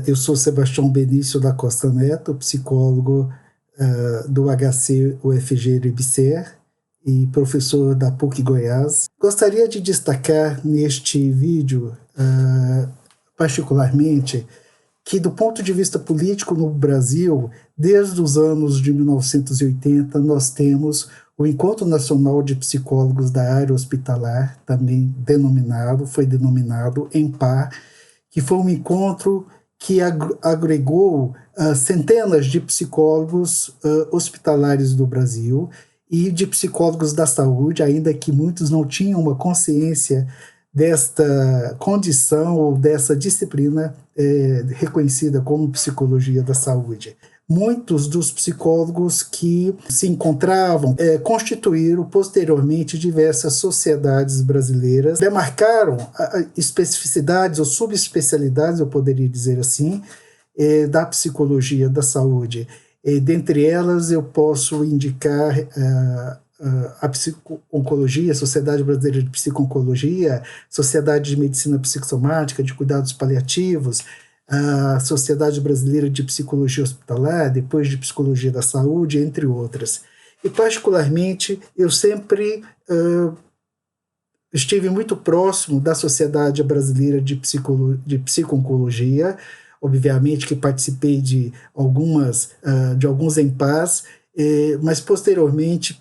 Eu sou Sebastião Benício da Costa Neto, psicólogo do HC UFG IBCER e professor da PUC Goiás. Gostaria de destacar neste vídeo, particularmente, que do ponto de vista político no Brasil, desde os anos de 1980, nós temos o Encontro Nacional de Psicólogos da Área Hospitalar, também foi denominado ENPAR, que foi um encontro que agregou centenas de psicólogos hospitalares do Brasil e de psicólogos da saúde, ainda que muitos não tinham uma consciência desta condição ou dessa disciplina reconhecida como psicologia da saúde. Muitos dos psicólogos que se encontravam constituíram posteriormente diversas sociedades brasileiras, demarcaram especificidades ou subespecialidades, eu poderia dizer assim, da psicologia da saúde. Dentre elas, eu posso indicar a psico-oncologia, a Sociedade Brasileira de Psico-Oncologia, Sociedade de Medicina Psicossomática, de Cuidados Paliativos, a Sociedade Brasileira de Psicologia Hospitalar, depois de Psicologia da Saúde, entre outras. E, particularmente, eu sempre estive muito próximo da Sociedade Brasileira de Psico-Oncologia, obviamente que participei de alguns ENPAs, mas posteriormente,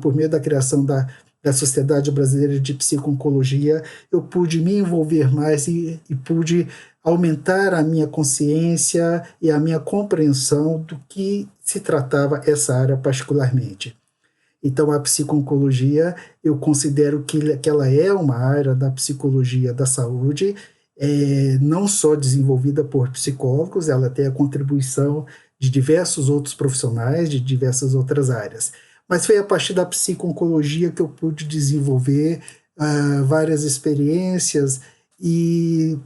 por meio da criação da Sociedade Brasileira de Psico-Oncologia, eu pude me envolver mais e pude aumentar a minha consciência e a minha compreensão do que se tratava essa área particularmente. Então, a psico-oncologia, eu considero que ela é uma área da psicologia da saúde, não só desenvolvida por psicólogos, ela tem a contribuição de diversos outros profissionais, de diversas outras áreas. Mas foi a partir da psico-oncologia que eu pude desenvolver várias experiências e,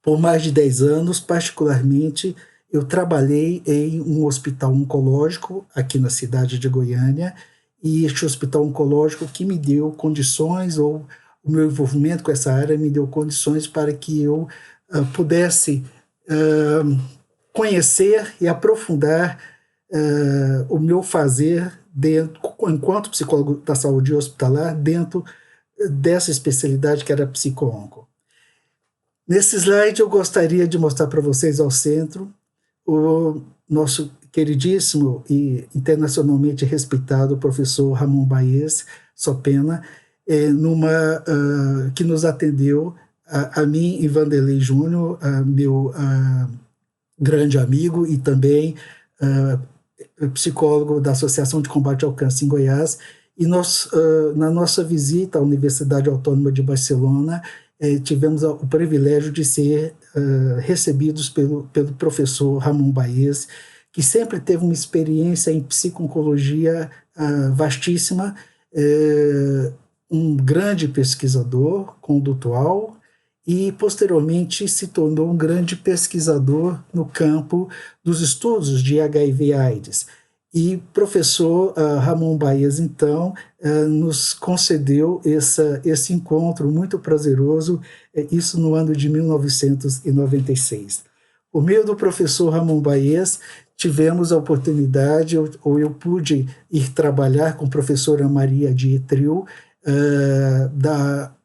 por mais de 10 anos, particularmente, eu trabalhei em um hospital oncológico aqui na cidade de Goiânia, e este hospital oncológico que me deu condições, ou o meu envolvimento com essa área me deu condições para que eu pudesse conhecer e aprofundar o meu fazer enquanto psicólogo da saúde hospitalar dentro dessa especialidade que era psico-onco. Nesse slide eu gostaria de mostrar para vocês ao centro o nosso queridíssimo e internacionalmente respeitado professor Ramon Baez Sopena, que nos atendeu a mim e Vanderlei Júnior, meu grande amigo e também psicólogo da Associação de Combate ao Câncer em Goiás, e nós, na nossa visita à Universidade Autônoma de Barcelona, tivemos o privilégio de ser recebidos pelo professor Ramon Baez, que sempre teve uma experiência em psico-oncologia vastíssima, um grande pesquisador condutual, e posteriormente se tornou um grande pesquisador no campo dos estudos de HIV/AIDS. E professor Ramon Baez, então, nos concedeu esse encontro muito prazeroso, isso no ano de 1996. Por meio do professor Ramon Baez, tivemos a oportunidade, ou eu pude ir trabalhar com a professora Maria Dietril,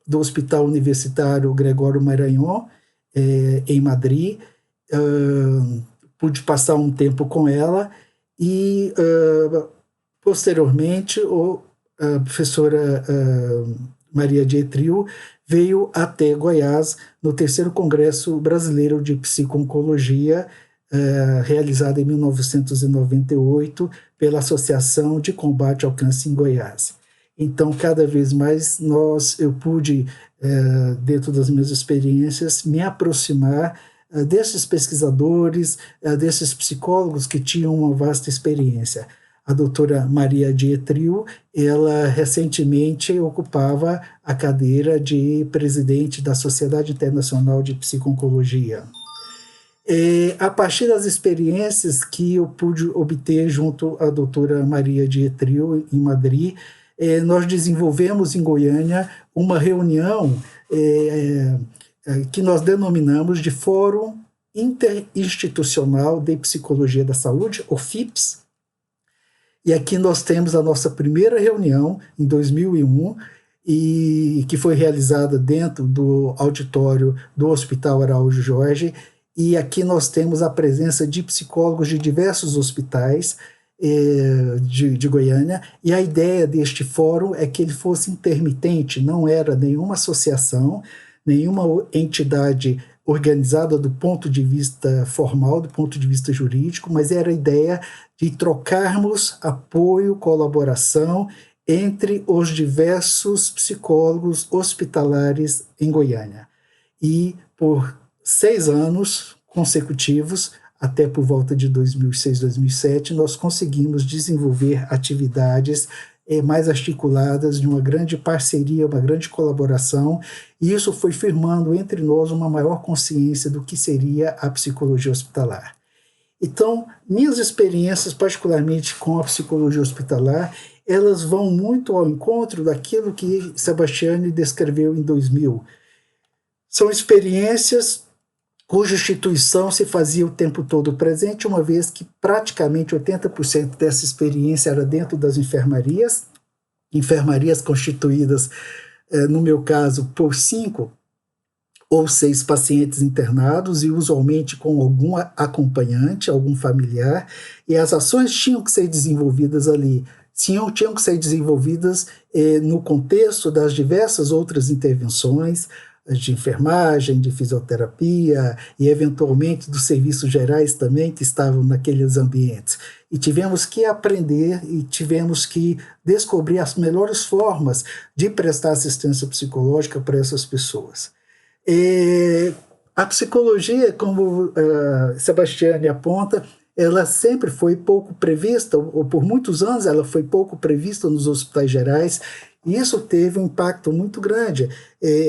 do Hospital Universitário Gregório Marañón, em Madrid. Pude passar um tempo com ela e, posteriormente, a professora Maria Dietril veio até Goiás no terceiro Congresso Brasileiro de Psico-Oncologia, realizado em 1998 pela Associação de Combate ao Câncer em Goiás. Então, cada vez mais eu pude, dentro das minhas experiências, me aproximar desses pesquisadores, desses psicólogos que tinham uma vasta experiência. A doutora Maria Dietril, ela recentemente ocupava a cadeira de presidente da Sociedade Internacional de Psico-Oncologia. A partir das experiências que eu pude obter junto à doutora Maria Dietril, em Madrid, nós desenvolvemos em Goiânia uma reunião que nós denominamos de Fórum Interinstitucional de Psicologia da Saúde, o FIPS, e aqui nós temos a nossa primeira reunião em 2001, e que foi realizada dentro do auditório do Hospital Araújo Jorge, e aqui nós temos a presença de psicólogos de diversos hospitais de Goiânia, e a ideia deste fórum é que ele fosse intermitente, não era nenhuma associação, nenhuma entidade organizada do ponto de vista formal, do ponto de vista jurídico, mas era a ideia de trocarmos apoio, colaboração entre os diversos psicólogos hospitalares em Goiânia. E por 6 anos consecutivos, até por volta de 2006, 2007, nós conseguimos desenvolver atividades mais articuladas, de uma grande parceria, uma grande colaboração, e isso foi firmando entre nós uma maior consciência do que seria a psicologia hospitalar. Então, minhas experiências, particularmente com a psicologia hospitalar, elas vão muito ao encontro daquilo que Sebastiani descreveu em 2000. São experiências cuja instituição se fazia o tempo todo presente, uma vez que praticamente 80% dessa experiência era dentro das enfermarias constituídas, no meu caso, por 5 ou 6 pacientes internados, e usualmente com algum acompanhante, algum familiar, e as ações tinham que ser desenvolvidas ali, tinham que ser desenvolvidas no contexto das diversas outras intervenções, de enfermagem, de fisioterapia e, eventualmente, dos serviços gerais também que estavam naqueles ambientes. E tivemos que aprender e tivemos que descobrir as melhores formas de prestar assistência psicológica para essas pessoas. A psicologia, como Sebastiani aponta, ela sempre foi pouco prevista, ou por muitos anos ela foi pouco prevista nos hospitais gerais, e isso teve um impacto muito grande,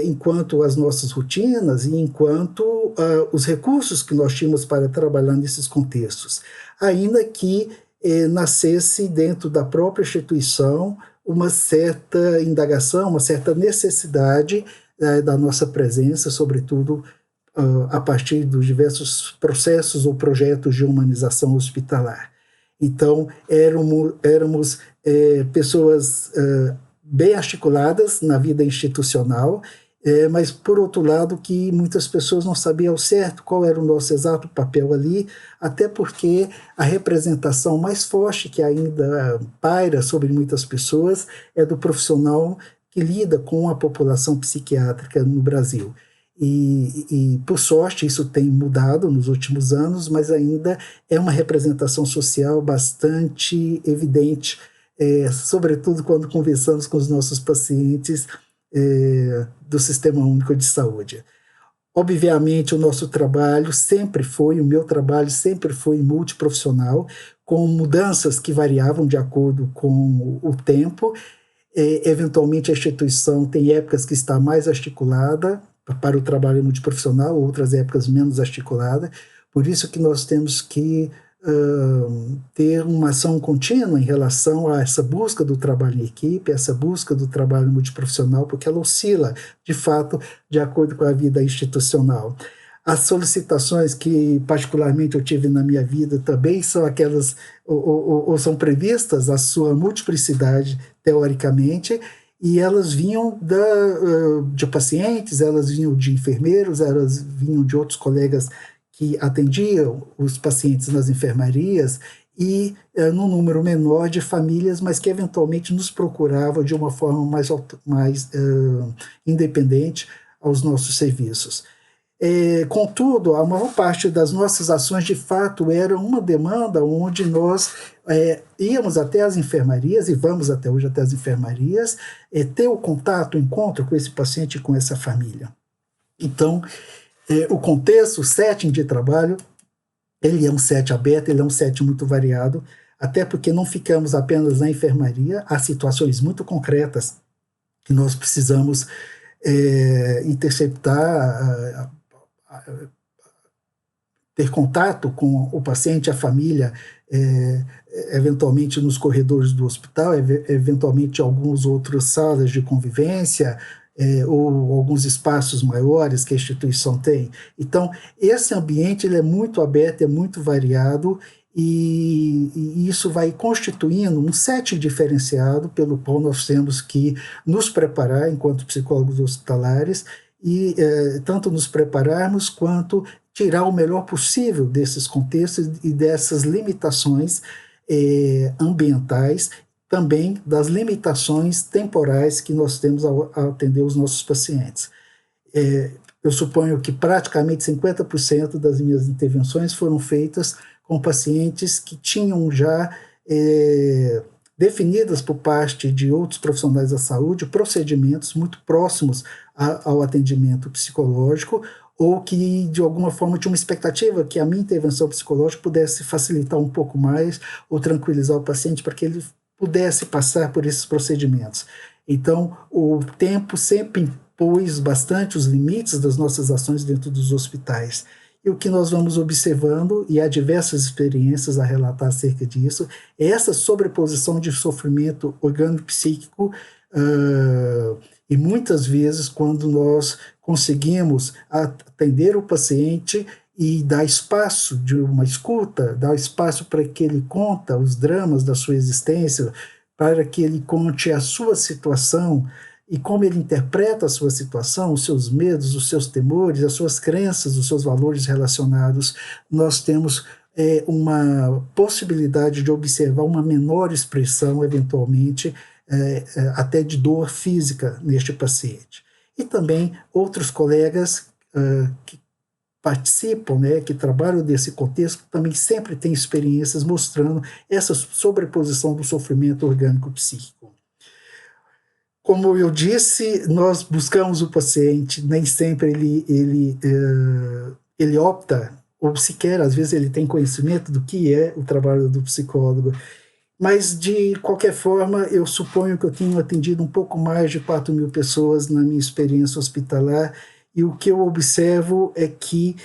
enquanto as nossas rotinas e enquanto os recursos que nós tínhamos para trabalhar nesses contextos, ainda que nascesse dentro da própria instituição uma certa indagação, uma certa necessidade da nossa presença, sobretudo a partir dos diversos processos ou projetos de humanização hospitalar. Então, éramos pessoas bem articuladas na vida institucional, mas, por outro lado, que muitas pessoas não sabiam ao certo qual era o nosso exato papel ali, até porque a representação mais forte que ainda paira sobre muitas pessoas é do profissional que lida com a população psiquiátrica no Brasil. E, por sorte, isso tem mudado nos últimos anos, mas ainda é uma representação social bastante evidente, sobretudo quando conversamos com os nossos pacientes do Sistema Único de Saúde. Obviamente, o meu trabalho sempre foi multiprofissional, com mudanças que variavam de acordo com o tempo. Eventualmente, a instituição tem épocas que está mais articulada para o trabalho multiprofissional, outras épocas menos articulada. Por isso que nós temos que ter uma ação contínua em relação a essa busca do trabalho em equipe, essa busca do trabalho multiprofissional, porque ela oscila, de fato, de acordo com a vida institucional. As solicitações que, particularmente, eu tive na minha vida também são aquelas, ou são previstas, a sua multiplicidade, teoricamente, e elas vinham de pacientes, elas vinham de enfermeiros, elas vinham de outros colegas que atendiam os pacientes nas enfermarias, e num número menor de famílias, mas que eventualmente nos procuravam de uma forma mais independente aos nossos serviços. Contudo, a maior parte das nossas ações, de fato, era uma demanda onde nós íamos até as enfermarias, e vamos até hoje até as enfermarias, ter o contato, o encontro com esse paciente e com essa família. Então, o contexto, o setting de trabalho, ele é um setting aberto, ele é um setting muito variado, até porque não ficamos apenas na enfermaria, há situações muito concretas que nós precisamos interceptar, ter contato com o paciente, a família, eventualmente nos corredores do hospital, eventualmente em algumas outras salas de convivência, ou alguns espaços maiores que a instituição tem. Então, esse ambiente ele é muito aberto, é muito variado, e isso vai constituindo um setting diferenciado pelo qual nós temos que nos preparar enquanto psicólogos hospitalares, e tanto nos prepararmos quanto tirar o melhor possível desses contextos e dessas limitações ambientais, também das limitações temporais que nós temos ao atender os nossos pacientes. Eu suponho que praticamente 50% das minhas intervenções foram feitas com pacientes que tinham já definidas por parte de outros profissionais da saúde procedimentos muito próximos ao atendimento psicológico, ou que de alguma forma tinha uma expectativa que a minha intervenção psicológica pudesse facilitar um pouco mais ou tranquilizar o paciente para que ele pudesse passar por esses procedimentos. Então, o tempo sempre impôs bastante os limites das nossas ações dentro dos hospitais. E o que nós vamos observando, e há diversas experiências a relatar acerca disso, é essa sobreposição de sofrimento orgânico-psíquico, e muitas vezes, quando nós conseguimos atender o paciente e dar espaço de uma escuta, dar espaço para que ele conta os dramas da sua existência, para que ele conte a sua situação e como ele interpreta a sua situação, os seus medos, os seus temores, as suas crenças, os seus valores relacionados, nós temos uma possibilidade de observar uma menor expressão, eventualmente, até de dor física neste paciente. E também outros colegas que participam, que trabalham desse contexto, também sempre têm experiências mostrando essa sobreposição do sofrimento orgânico-psíquico. Como eu disse, nós buscamos o paciente, nem sempre ele opta, ou sequer, às vezes, ele tem conhecimento do que é o trabalho do psicólogo. Mas, de qualquer forma, eu suponho que eu tenho atendido um pouco mais de 4.000 pessoas na minha experiência hospitalar, e o que eu observo é que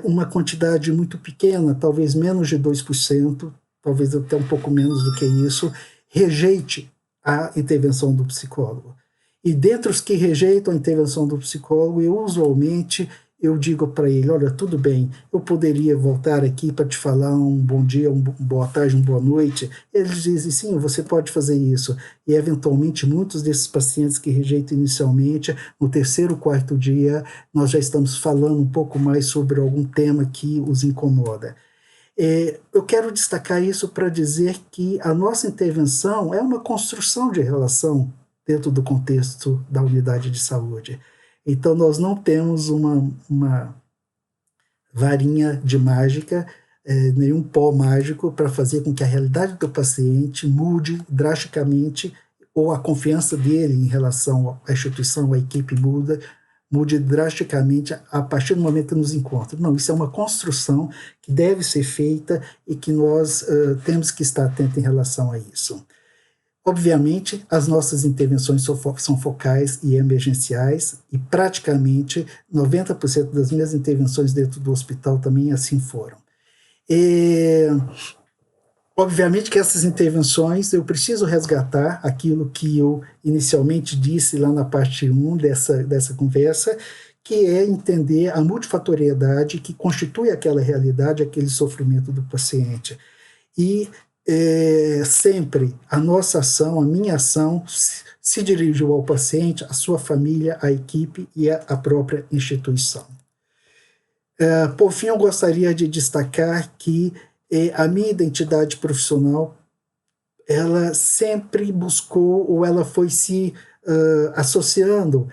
uma quantidade muito pequena, talvez menos de 2%, talvez até um pouco menos do que isso, rejeite a intervenção do psicólogo. E dentre os que rejeitam a intervenção do psicólogo, usualmente eu digo para ele, olha, tudo bem, eu poderia voltar aqui para te falar um bom dia, uma boa tarde, uma boa noite. Eles dizem, sim, você pode fazer isso. E, eventualmente, muitos desses pacientes que rejeitam inicialmente, no terceiro, quarto dia, nós já estamos falando um pouco mais sobre algum tema que os incomoda. Eu quero destacar isso para dizer que a nossa intervenção é uma construção de relação dentro do contexto da unidade de saúde. Então, nós não temos uma varinha de mágica, nenhum pó mágico para fazer com que a realidade do paciente mude drasticamente, ou a confiança dele em relação à instituição, à equipe mude drasticamente a partir do momento que nos encontra. Não, isso é uma construção que deve ser feita e que nós temos que estar atentos em relação a isso. Obviamente, as nossas intervenções são focais e emergenciais, e praticamente 90% das minhas intervenções dentro do hospital também assim foram. Obviamente que essas intervenções, eu preciso resgatar aquilo que eu inicialmente disse lá na parte 1 dessa conversa, que é entender a multifatoriedade que constitui aquela realidade, aquele sofrimento do paciente. E sempre a nossa ação, a minha ação, se dirigiu ao paciente, à sua família, à equipe e à própria instituição. Por fim, eu gostaria de destacar que a minha identidade profissional, ela sempre buscou, ou ela foi se associando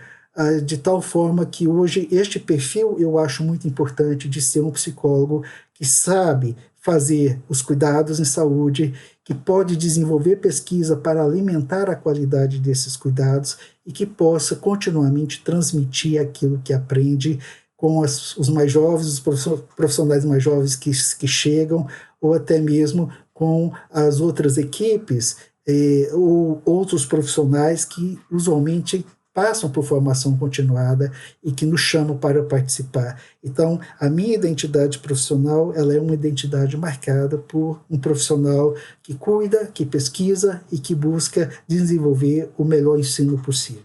de tal forma que hoje este perfil eu acho muito importante de ser um psicólogo que sabe fazer os cuidados em saúde, que pode desenvolver pesquisa para alimentar a qualidade desses cuidados e que possa continuamente transmitir aquilo que aprende com os mais jovens, os profissionais mais jovens que chegam, ou até mesmo com as outras equipes ou outros profissionais que usualmente passam por formação continuada e que nos chamam para participar. Então, a minha identidade profissional, ela é uma identidade marcada por um profissional que cuida, que pesquisa e que busca desenvolver o melhor ensino possível.